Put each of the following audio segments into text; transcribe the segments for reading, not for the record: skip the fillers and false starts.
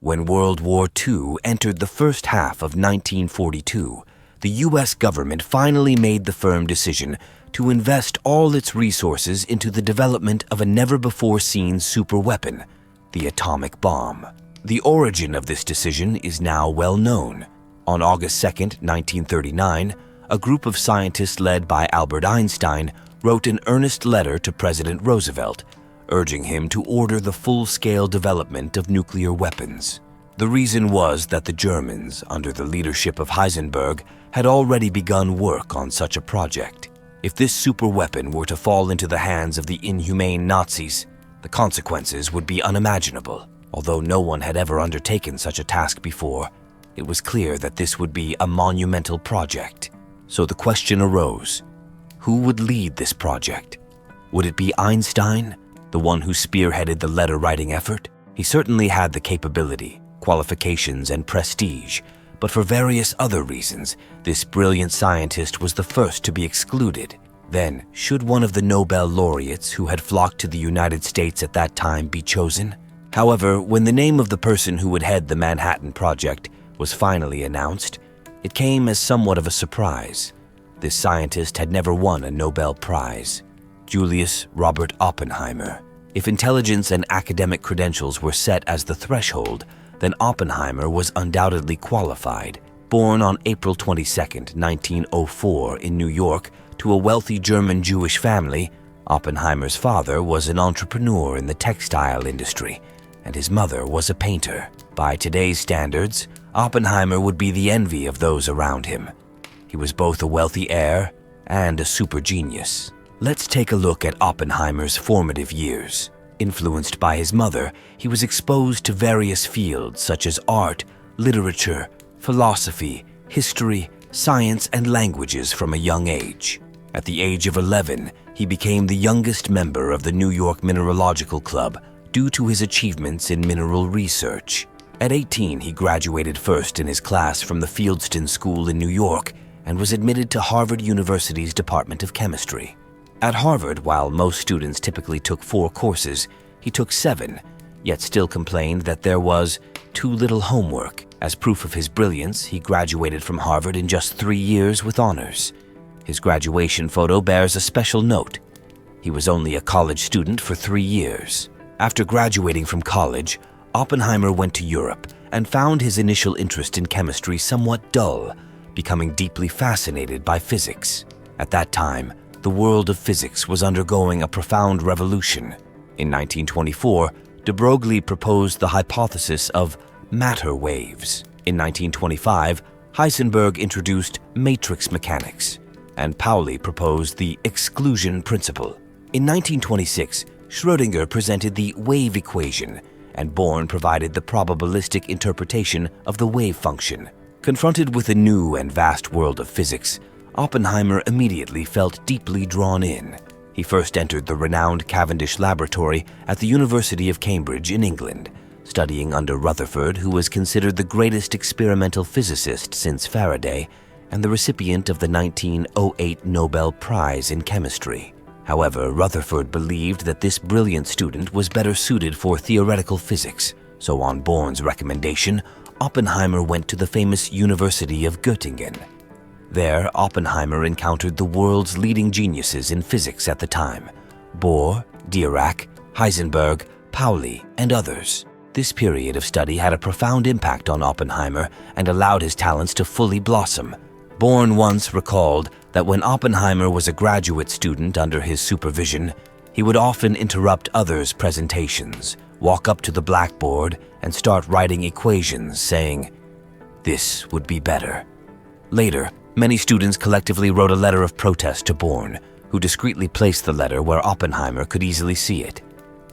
When World War II entered the first half of 1942, the U.S. government finally made the firm decision to invest all its resources into the development of a never-before-seen superweapon, the atomic bomb. The origin of this decision is now well known. On August 2, 1939, a group of scientists led by Albert Einstein wrote an earnest letter to President Roosevelt, urging him to order the full-scale development of nuclear weapons. The reason was that the Germans, under the leadership of Heisenberg, had already begun work on such a project. If this superweapon were to fall into the hands of the inhumane Nazis, the consequences would be unimaginable. Although no one had ever undertaken such a task before, it was clear that this would be a monumental project. So the question arose, who would lead this project? Would it be Einstein, the one who spearheaded the letter-writing effort? He certainly had the capability, qualifications, and prestige, but for various other reasons, this brilliant scientist was the first to be excluded. Then, should one of the Nobel laureates who had flocked to the United States at that time be chosen? However, when the name of the person who would head the Manhattan Project was finally announced, it came as somewhat of a surprise. This scientist had never won a Nobel Prize. Julius Robert Oppenheimer. If intelligence and academic credentials were set as the threshold, then Oppenheimer was undoubtedly qualified. Born on April 22, 1904 in New York to a wealthy German Jewish family, Oppenheimer's father was an entrepreneur in the textile industry, and his mother was a painter. By today's standards, Oppenheimer would be the envy of those around him. He was both a wealthy heir and a super genius. Let's take a look at Oppenheimer's formative years. Influenced by his mother, he was exposed to various fields such as art, literature, philosophy, history, science, and languages from a young age. At the age of 11, he became the youngest member of the New York Mineralogical Club due to his achievements in mineral research. At 18, he graduated first in his class from the Fieldston School in New York and was admitted to Harvard University's Department of Chemistry. At Harvard, while most students typically took 4 courses, he took 7, yet still complained that there was too little homework. As proof of his brilliance, he graduated from Harvard in just 3 years with honors. His graduation photo bears a special note. He was only a college student for 3 years. After graduating from college, Oppenheimer went to Europe and found his initial interest in chemistry somewhat dull, becoming deeply fascinated by physics. At that time, the world of physics was undergoing a profound revolution. In 1924, de Broglie proposed the hypothesis of matter waves. In 1925, Heisenberg introduced matrix mechanics, and Pauli proposed the exclusion principle. In 1926, Schrödinger presented the wave equation, and Born provided the probabilistic interpretation of the wave function. Confronted with a new and vast world of physics, Oppenheimer immediately felt deeply drawn in. He first entered the renowned Cavendish Laboratory at the University of Cambridge in England, studying under Rutherford, who was considered the greatest experimental physicist since Faraday and the recipient of the 1908 Nobel Prize in Chemistry. However, Rutherford believed that this brilliant student was better suited for theoretical physics, so on Born's recommendation, Oppenheimer went to the famous University of Göttingen. There, Oppenheimer encountered the world's leading geniuses in physics at the time: Bohr, Dirac, Heisenberg, Pauli, and others. This period of study had a profound impact on Oppenheimer and allowed his talents to fully blossom. Born once recalled that when Oppenheimer was a graduate student under his supervision, he would often interrupt others' presentations, walk up to the blackboard, and start writing equations, saying, "This would be better." Later, many students collectively wrote a letter of protest to Born, who discreetly placed the letter where Oppenheimer could easily see it.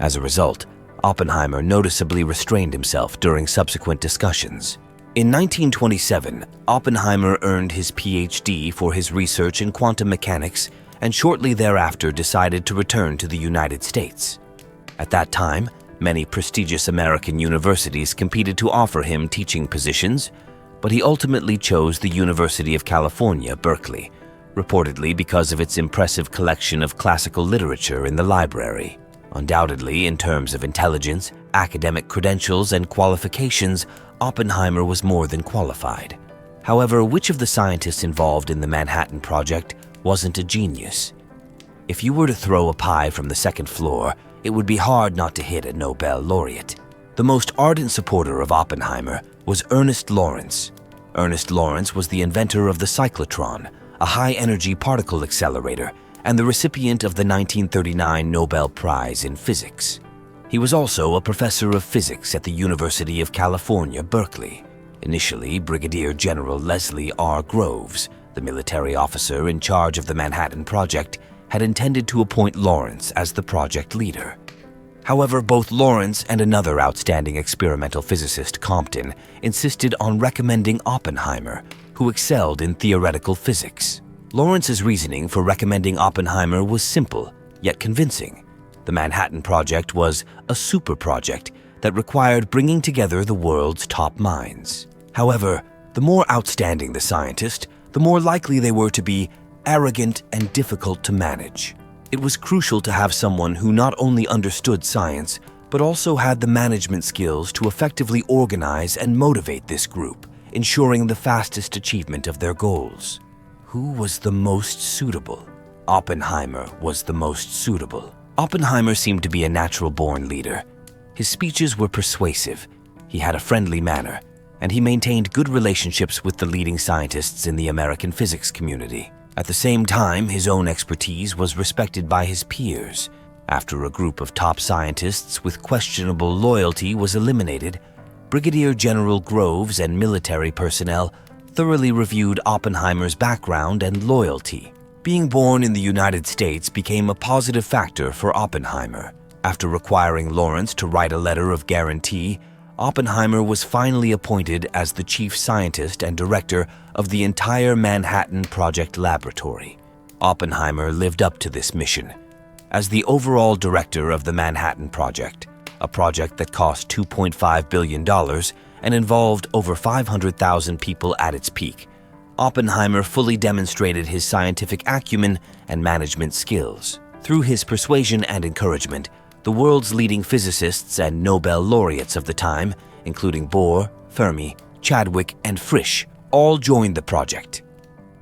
As a result, Oppenheimer noticeably restrained himself during subsequent discussions. In 1927, Oppenheimer earned his PhD for his research in quantum mechanics and shortly thereafter decided to return to the United States. At that time, many prestigious American universities competed to offer him teaching positions, but he ultimately chose the University of California, Berkeley, reportedly because of its impressive collection of classical literature in the library. Undoubtedly, in terms of intelligence, academic credentials and qualifications, Oppenheimer was more than qualified. However, which of the scientists involved in the Manhattan Project wasn't a genius? If you were to throw a pie from the second floor, it would be hard not to hit a Nobel laureate. The most ardent supporter of Oppenheimer was Ernest Lawrence. Ernest Lawrence was the inventor of the cyclotron, a high-energy particle accelerator, and the recipient of the 1939 Nobel Prize in Physics. He was also a professor of physics at the University of California, Berkeley. Initially, Brigadier General Leslie R. Groves, the military officer in charge of the Manhattan Project, had intended to appoint Lawrence as the project leader. However, both Lawrence and another outstanding experimental physicist, Compton, insisted on recommending Oppenheimer, who excelled in theoretical physics. Lawrence's reasoning for recommending Oppenheimer was simple, yet convincing. The Manhattan Project was a super project that required bringing together the world's top minds. However, the more outstanding the scientist, the more likely they were to be arrogant and difficult to manage. It was crucial to have someone who not only understood science, but also had the management skills to effectively organize and motivate this group, ensuring the fastest achievement of their goals. Who was the most suitable? Oppenheimer was the most suitable. Oppenheimer seemed to be a natural-born leader. His speeches were persuasive, he had a friendly manner, and he maintained good relationships with the leading scientists in the American physics community. At the same time, his own expertise was respected by his peers. After a group of top scientists with questionable loyalty was eliminated, Brigadier General Groves and military personnel thoroughly reviewed Oppenheimer's background and loyalty. Being born in the United States became a positive factor for Oppenheimer. After requiring Lawrence to write a letter of guarantee, Oppenheimer was finally appointed as the chief scientist and director of the entire Manhattan Project Laboratory. Oppenheimer lived up to this mission. As the overall director of the Manhattan Project, a project that cost $2.5 billion and involved over 500,000 people at its peak, Oppenheimer fully demonstrated his scientific acumen and management skills. Through his persuasion and encouragement, the world's leading physicists and Nobel laureates of the time, including Bohr, Fermi, Chadwick, and Frisch, all joined the project.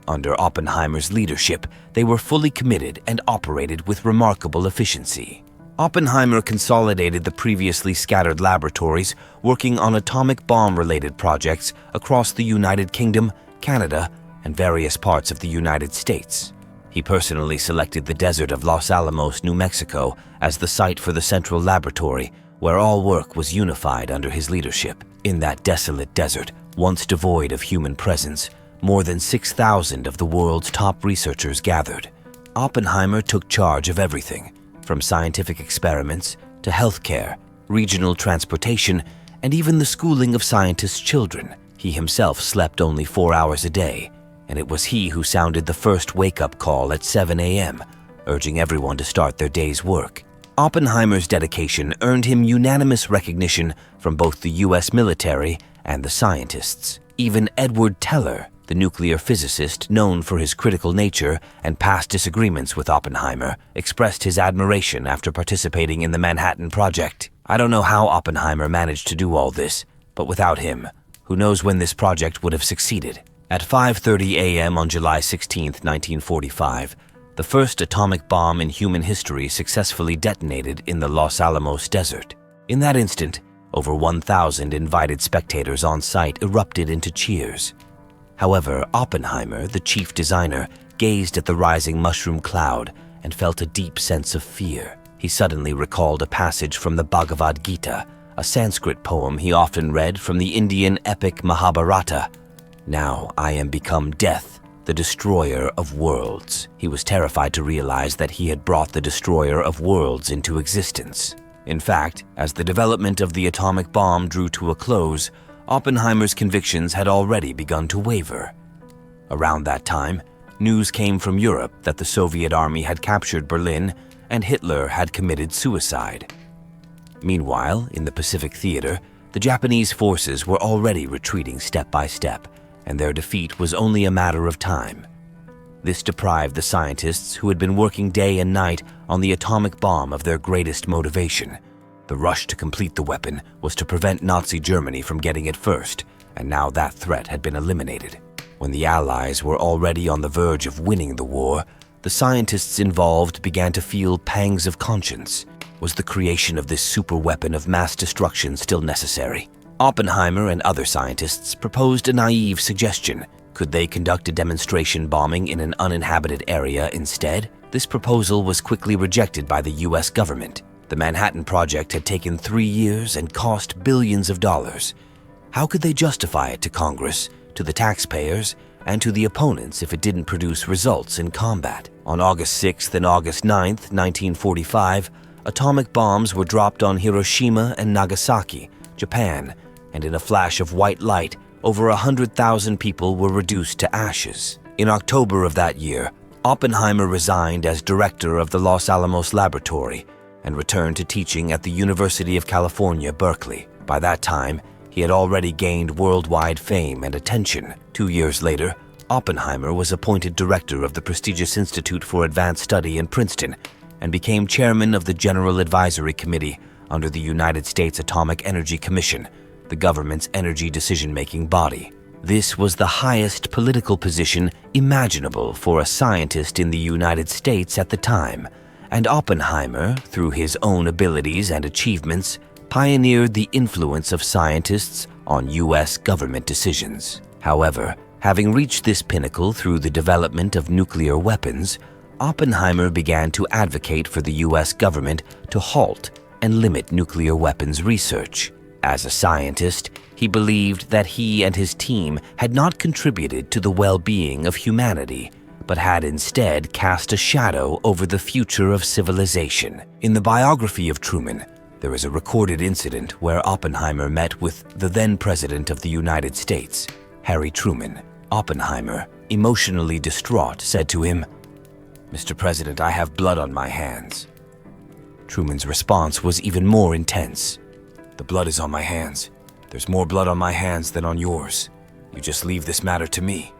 Under Oppenheimer's leadership, they were fully committed and operated with remarkable efficiency. Oppenheimer consolidated the previously scattered laboratories working on atomic bomb-related projects across the United Kingdom, Canada, and various parts of the United States. He personally selected the desert of Los Alamos, New Mexico, as the site for the central laboratory, where all work was unified under his leadership. In that desolate desert, once devoid of human presence, more than 6,000 of the world's top researchers gathered. Oppenheimer took charge of everything, from scientific experiments to healthcare, regional transportation, and even the schooling of scientists' children. He himself slept only 4 hours a day, and it was he who sounded the first wake-up call at 7 a.m., urging everyone to start their day's work. Oppenheimer's dedication earned him unanimous recognition from both the U.S. military and the scientists. Even Edward Teller, the nuclear physicist known for his critical nature and past disagreements with Oppenheimer, expressed his admiration after participating in the Manhattan Project. I don't know how Oppenheimer managed to do all this, but without him, who knows when this project would have succeeded. At 5:30 a.m. on July 16, 1945, the first atomic bomb in human history successfully detonated in the Los Alamos desert. In that instant, over 1,000 invited spectators on site erupted into cheers. However, Oppenheimer, the chief designer, gazed at the rising mushroom cloud and felt a deep sense of fear. He suddenly recalled a passage from the Bhagavad Gita, a Sanskrit poem he often read from the Indian epic Mahabharata. Now I am become death, the destroyer of worlds. He was terrified to realize that he had brought the destroyer of worlds into existence. In fact, as the development of the atomic bomb drew to a close, Oppenheimer's convictions had already begun to waver. Around that time, news came from Europe that the Soviet army had captured Berlin and Hitler had committed suicide. Meanwhile, in the Pacific Theater, the Japanese forces were already retreating step by step, and their defeat was only a matter of time. This deprived the scientists who had been working day and night on the atomic bomb of their greatest motivation, The rush to complete the weapon was to prevent Nazi Germany from getting it first, and now that threat had been eliminated. When the Allies were already on the verge of winning the war, the scientists involved began to feel pangs of conscience. Was the creation of this superweapon of mass destruction still necessary? Oppenheimer and other scientists proposed a naive suggestion. Could they conduct a demonstration bombing in an uninhabited area instead? This proposal was quickly rejected by the US government. The Manhattan Project had taken 3 years and cost billions of dollars. How could they justify it to Congress, to the taxpayers, and to the opponents if it didn't produce results in combat? On August 6th and August 9th, 1945, atomic bombs were dropped on Hiroshima and Nagasaki, Japan, and in a flash of white light, over 100,000 people were reduced to ashes. In October of that year, Oppenheimer resigned as director of the Los Alamos laboratory and returned to teaching at the University of California, Berkeley. By that time, he had already gained worldwide fame and attention. 2 years later, Oppenheimer was appointed director of the prestigious Institute for Advanced Study in Princeton and became chairman of the General Advisory Committee under the United States Atomic Energy Commission, the government's energy decision-making body. This was the highest political position imaginable for a scientist in the United States at the time, and Oppenheimer, through his own abilities and achievements, pioneered the influence of scientists on US government decisions. However, having reached this pinnacle through the development of nuclear weapons, Oppenheimer began to advocate for the US government to halt and limit nuclear weapons research. As a scientist, he believed that he and his team had not contributed to the well-being of humanity, but had instead cast a shadow over the future of civilization. In the biography of Truman, there is a recorded incident where Oppenheimer met with the then President of the United States, Harry Truman. Oppenheimer, emotionally distraught, said to him, "Mr. President, I have blood on my hands." Truman's response was even more intense. "The blood is on my hands. There's more blood on my hands than on yours. You just leave this matter to me."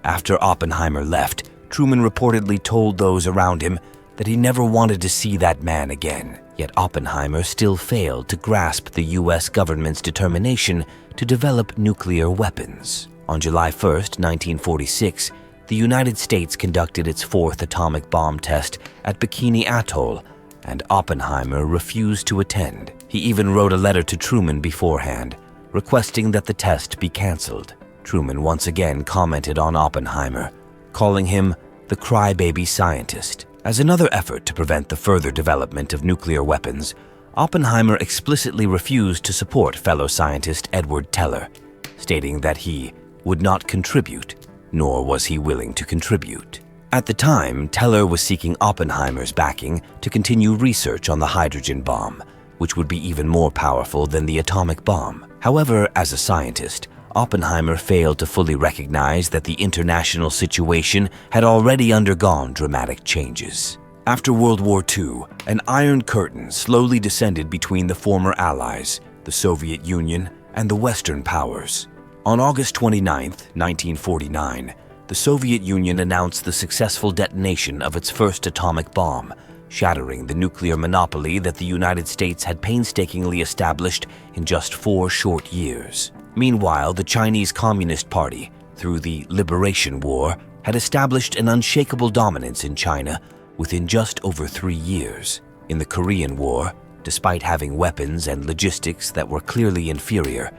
After Oppenheimer left, Truman reportedly told those around him that he never wanted to see that man again. Yet Oppenheimer still failed to grasp the US government's determination to develop nuclear weapons. On July 1st, 1946, the United States conducted its 4th atomic bomb test at Bikini Atoll, and Oppenheimer refused to attend. He even wrote a letter to Truman beforehand, requesting that the test be canceled. Truman once again commented on Oppenheimer, calling him the crybaby scientist. As another effort to prevent the further development of nuclear weapons, Oppenheimer explicitly refused to support fellow scientist Edward Teller, stating that he would not contribute, nor was he willing to contribute. At the time, Teller was seeking Oppenheimer's backing to continue research on the hydrogen bomb, which would be even more powerful than the atomic bomb. However, as a scientist, Oppenheimer failed to fully recognize that the international situation had already undergone dramatic changes. After World War II, an iron curtain slowly descended between the former Allies, the Soviet Union, and the Western powers. On August 29, 1949, the Soviet Union announced the successful detonation of its first atomic bomb, shattering the nuclear monopoly that the United States had painstakingly established in just 4 short years. Meanwhile, the Chinese Communist Party, through the Liberation War, had established an unshakable dominance in China within just over 3 years. In the Korean War, despite having weapons and logistics that were clearly inferior,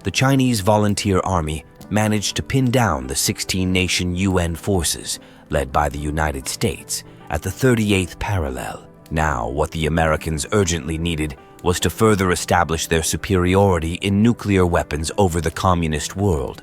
the Chinese Volunteer Army managed to pin down the 16-nation UN forces led by the United States at the 38th parallel. Now, what the Americans urgently needed was to further establish their superiority in nuclear weapons over the communist world.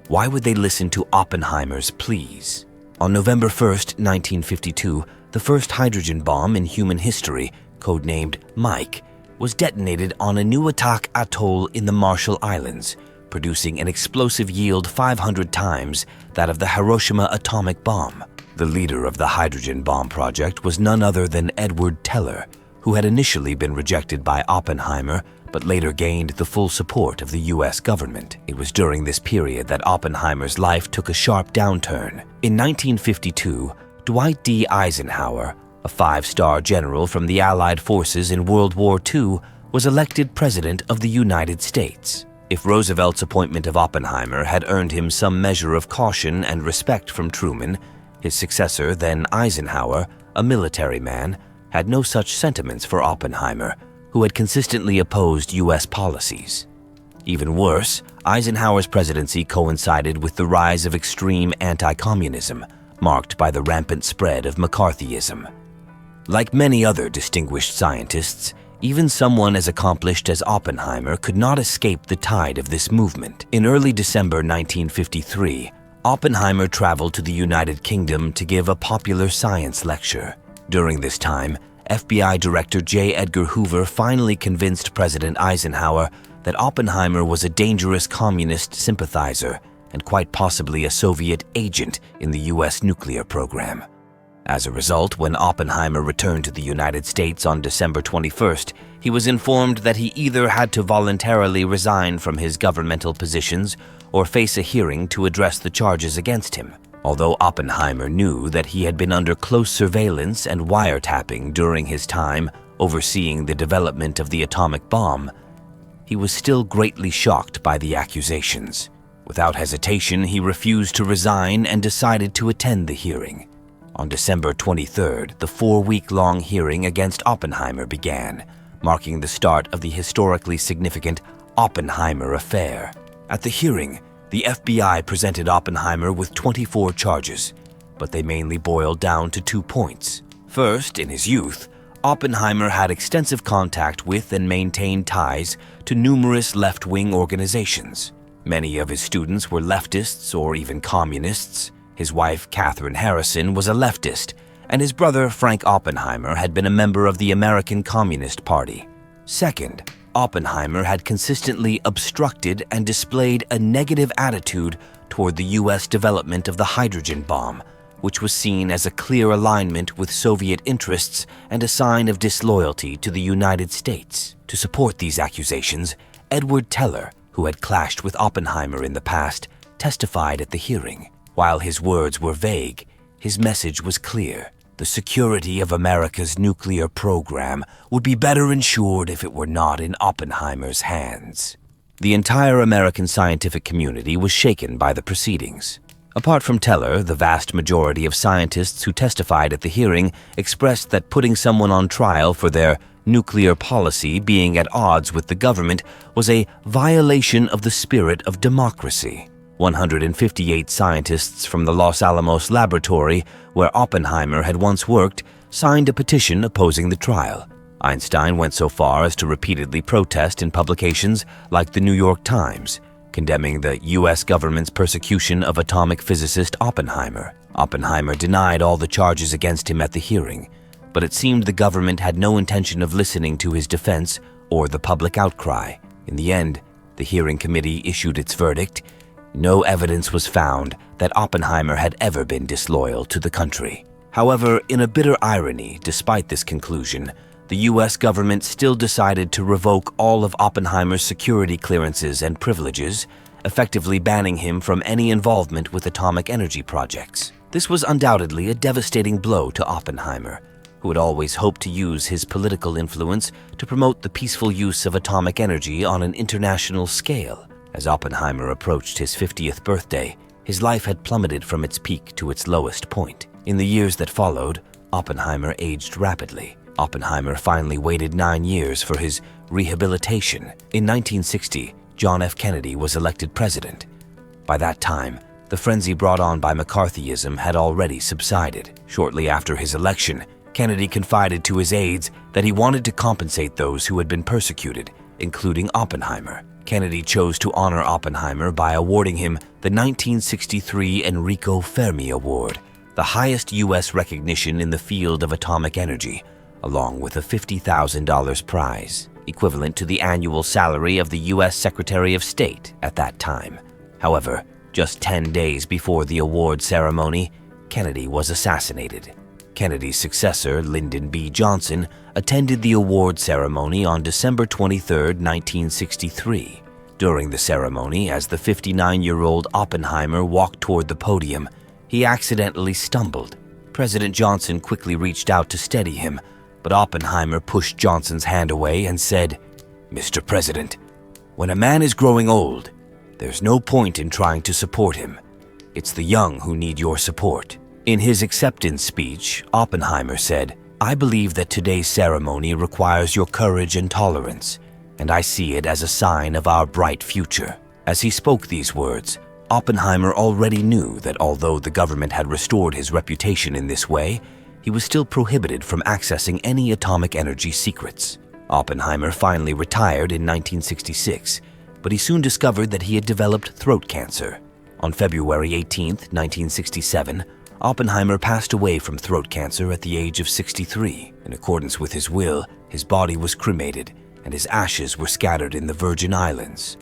Why would they listen to Oppenheimer's pleas? On November 1st, 1952, the first hydrogen bomb in human history, codenamed Mike, was detonated on Inuitak Atoll in the Marshall Islands, producing an explosive yield 500 times that of the Hiroshima atomic bomb. The leader of the hydrogen bomb project was none other than Edward Teller, who had initially been rejected by Oppenheimer but later gained the full support of the US government. It was during this period that Oppenheimer's life took a sharp downturn. In 1952, Dwight D. Eisenhower, a five-star general from the Allied forces in World War II, was elected President of the United States. If Roosevelt's appointment of Oppenheimer had earned him some measure of caution and respect from Truman, his successor, then Eisenhower, a military man, had no such sentiments for Oppenheimer, who had consistently opposed U.S. policies. Even worse, Eisenhower's presidency coincided with the rise of extreme anti-communism, marked by the rampant spread of McCarthyism. Like many other distinguished scientists, even someone as accomplished as Oppenheimer could not escape the tide of this movement. In early December 1953, Oppenheimer traveled to the United Kingdom to give a popular science lecture. During this time, FBI Director J. Edgar Hoover finally convinced President Eisenhower that Oppenheimer was a dangerous communist sympathizer and quite possibly a Soviet agent in the U.S. nuclear program. As a result, when Oppenheimer returned to the United States on December 21st, he was informed that he either had to voluntarily resign from his governmental positions or face a hearing to address the charges against him. Although Oppenheimer knew that he had been under close surveillance and wiretapping during his time overseeing the development of the atomic bomb, he was still greatly shocked by the accusations. Without hesitation, he refused to resign and decided to attend the hearing. On December 23rd, the 4-week-long hearing against Oppenheimer began, marking the start of the historically significant Oppenheimer affair. At the hearing, the FBI presented Oppenheimer with 24 charges, but they mainly boiled down to 2 points. First, in his youth, Oppenheimer had extensive contact with and maintained ties to numerous left-wing organizations. Many of his students were leftists or even communists. His wife, Katherine Harrison, was a leftist, and his brother, Frank Oppenheimer, had been a member of the American Communist Party. Second, Oppenheimer had consistently obstructed and displayed a negative attitude toward the U.S. development of the hydrogen bomb, which was seen as a clear alignment with Soviet interests and a sign of disloyalty to the United States. To support these accusations, Edward Teller, who had clashed with Oppenheimer in the past, testified at the hearing. While his words were vague, his message was clear. The security of America's nuclear program would be better ensured if it were not in Oppenheimer's hands. The entire American scientific community was shaken by the proceedings. Apart from Teller, the vast majority of scientists who testified at the hearing expressed that putting someone on trial for their nuclear policy being at odds with the government was a violation of the spirit of democracy. 158 scientists from the Los Alamos laboratory, where Oppenheimer had once worked, signed a petition opposing the trial. Einstein went so far as to repeatedly protest in publications like the New York Times, condemning the U.S. government's persecution of atomic physicist Oppenheimer. Oppenheimer denied all the charges against him at the hearing, but it seemed the government had no intention of listening to his defense or the public outcry. In the end, the hearing committee issued its verdict. No evidence was found that Oppenheimer had ever been disloyal to the country. However, in a bitter irony, despite this conclusion, the U.S. government still decided to revoke all of Oppenheimer's security clearances and privileges, effectively banning him from any involvement with atomic energy projects. This was undoubtedly a devastating blow to Oppenheimer, who had always hoped to use his political influence to promote the peaceful use of atomic energy on an international scale. As Oppenheimer approached his 50th birthday, his life had plummeted from its peak to its lowest point. In the years that followed, Oppenheimer aged rapidly. Oppenheimer finally waited 9 years for his rehabilitation. In 1960, John F. Kennedy was elected president. By that time, the frenzy brought on by McCarthyism had already subsided. Shortly after his election, Kennedy confided to his aides that he wanted to compensate those who had been persecuted, including Oppenheimer. Kennedy chose to honor Oppenheimer by awarding him the 1963 Enrico Fermi Award, the highest U.S. recognition in the field of atomic energy, along with a $50,000 prize, equivalent to the annual salary of the U.S. Secretary of State at that time. However, just 10 days before the award ceremony, Kennedy was assassinated. Kennedy's successor, Lyndon B. Johnson, attended the award ceremony on December 23, 1963. During the ceremony, as the 59-year-old Oppenheimer walked toward the podium, he accidentally stumbled, President Johnson quickly reached out to steady him, but Oppenheimer pushed Johnson's hand away and said, "Mr. President, when a man is growing old, there's no point in trying to support him. It's the young who need your support." In his acceptance speech, Oppenheimer said, "I believe that today's ceremony requires your courage and tolerance, and I see it as a sign of our bright future." As he spoke these words, Oppenheimer already knew that although the government had restored his reputation in this way, he was still prohibited from accessing any atomic energy secrets. Oppenheimer finally retired in 1966, but he soon discovered that he had developed throat cancer. On February 18, 1967, Oppenheimer passed away from throat cancer at the age of 63. In accordance with his will, his body was cremated, and his ashes were scattered in the Virgin Islands.